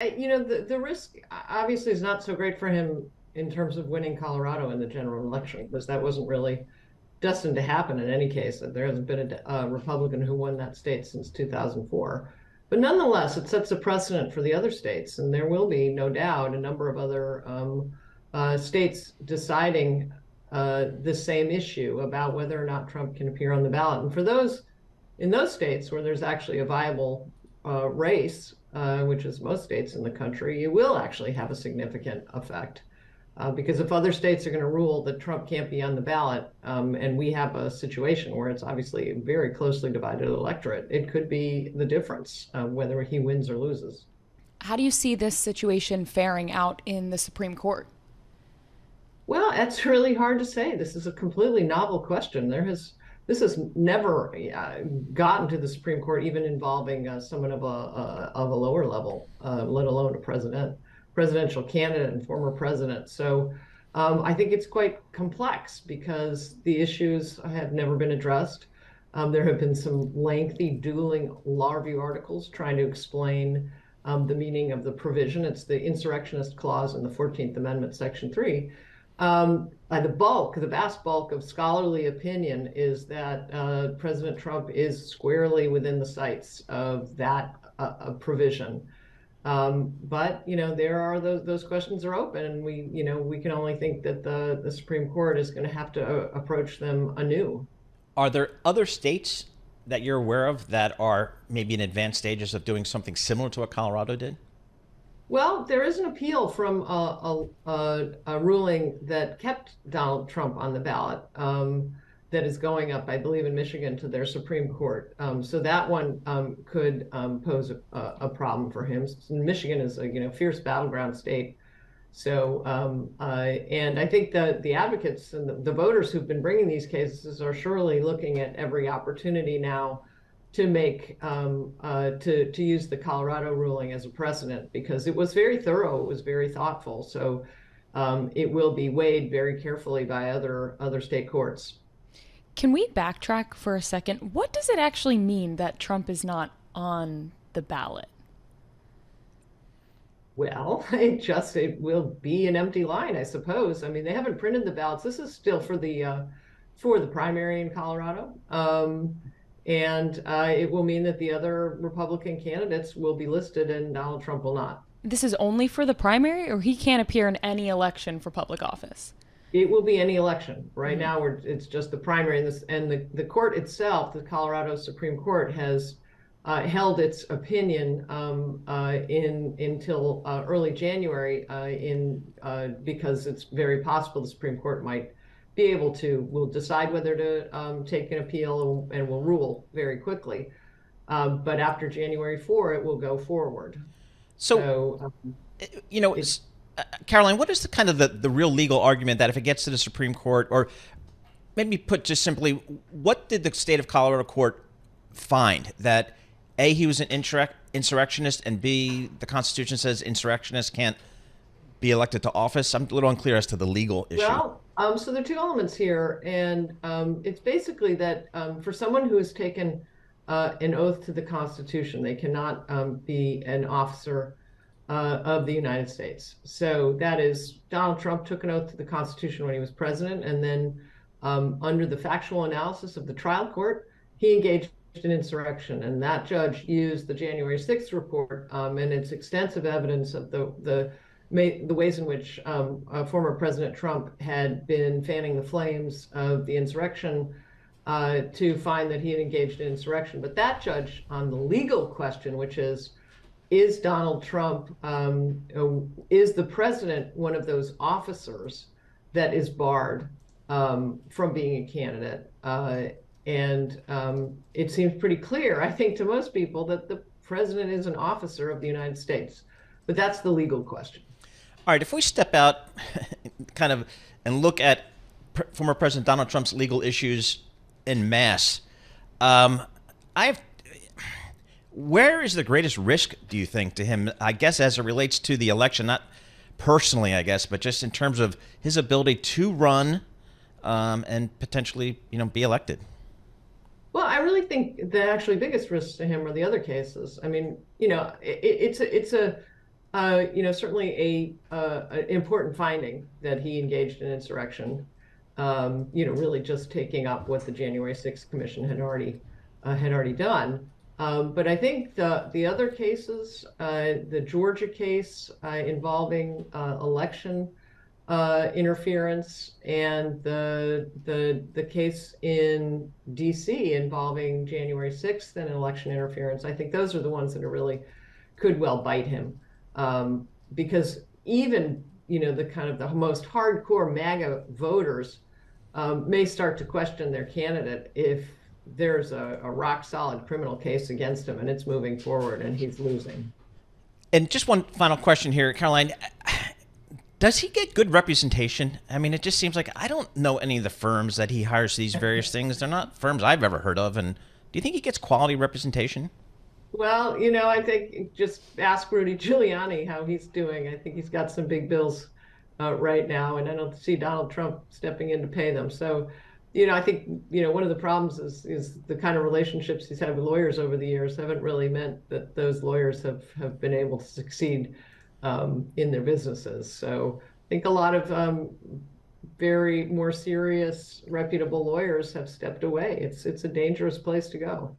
The risk obviously is not so great for him in terms of winning Colorado in the general election, because that wasn't really destined to happen in any case. There hasn't been a Republican who won that state since 2004. But nonetheless, it sets a precedent for the other states, and there will be, no doubt, a number of other states deciding the same issue about whether or not Trump can appear on the ballot. And for those in those states where there's actually a viable race, which is most states in the country, it will actually have a significant effect. Because if other states are going to rule that Trump can't be on the ballot, and we have a situation where it's obviously a very closely divided electorate, it could be the difference whether he wins or loses. How do you see this situation faring out in the Supreme Court? Well, it's really hard to say. This is a completely novel question. This has never gotten to the Supreme Court, even involving someone of a lower level, let alone a presidential candidate and former president. So I think it's quite complex because the issues have never been addressed. There have been some lengthy dueling law review articles trying to explain the meaning of the provision. It's the insurrectionist clause in the 14th Amendment, Section 3. The vast bulk of scholarly opinion is that President Trump is squarely within the sights of that provision. But there are those questions are open, and we can only think that the Supreme Court is going to have to approach them anew. Are there other states that you're aware of that are maybe in advanced stages of doing something similar to what Colorado did? Well, there is an appeal from a ruling that kept Donald Trump on the ballot, that is going up, I believe, in Michigan to their Supreme Court. So that one could pose a problem for him. Michigan is a fierce battleground state. So and I think that the advocates and the voters who've been bringing these cases are surely looking at every opportunity now to make to use the Colorado ruling as a precedent, because it was very thorough, it was very thoughtful. So it will be weighed very carefully by other state courts. Can we backtrack for a second? What does it actually mean that Trump is not on the ballot? Well, it will be an empty line, I suppose. I mean, they haven't printed the ballots. This is still for the primary in Colorado. And it will mean that the other Republican candidates will be listed and Donald Trump will not. This is only for the primary, or he can't appear in any election for public office? It will be any election. Right now, it's just the primary. And the court itself, the Colorado Supreme Court, has held its opinion until early January, because it's very possible the Supreme Court will decide whether to take an appeal and will rule very quickly. But after January 4, it will go forward. So Caroline, what is the kind of the real legal argument that if it gets to the Supreme Court, or maybe put just simply, what did the state of Colorado court find? That A, he was an insurrectionist, and B, the Constitution says insurrectionists can't be elected to office? I'm a little unclear as to the legal issue. Well, so there are two elements here, and it's basically that for someone who has taken an oath to the Constitution, they cannot be an officer of the United States. So that is, Donald Trump took an oath to the Constitution when he was president, and then under the factual analysis of the trial court, he engaged in insurrection, and that judge used the January 6th report and its extensive evidence of the ways in which former President Trump had been fanning the flames of the insurrection to find that he had engaged in insurrection. But that judge, on the legal question, which is Donald Trump, is the president one of those officers that is barred from being a candidate? And it seems pretty clear, I think, to most people that the president is an officer of the United States. But that's the legal question. All right, if we step out kind of and look at former President Donald Trump's legal issues en masse, where is the greatest risk, do you think, to him, I guess, as it relates to the election, not personally, I guess, but just in terms of his ability to run and potentially, be elected? Well, I really think the actually biggest risks to him are the other cases. I mean, it's Certainly an important finding that he engaged in insurrection. Really just taking up what the January 6th Commission had already done. But I think the other cases, the Georgia case involving election interference, and the case in D.C. involving January 6th and election interference, I think those are the ones that are really could well bite him, because even the most hardcore MAGA voters may start to question their candidate if there's a rock solid criminal case against him and it's moving forward and he's losing. And just one final question here, Caroline. Does he get good representation? I mean, it just seems like I don't know any of the firms that he hires for these various things. They're not firms I've ever heard of. And do you think he gets quality representation? Well, I think just ask Rudy Giuliani how he's doing. I think he's got some big bills right now, and I don't see Donald Trump stepping in to pay them. So, I think, one of the problems is the kind of relationships he's had with lawyers over the years haven't really meant that those lawyers have been able to succeed in their businesses. So I think a lot of very more serious, reputable lawyers have stepped away. It's a dangerous place to go.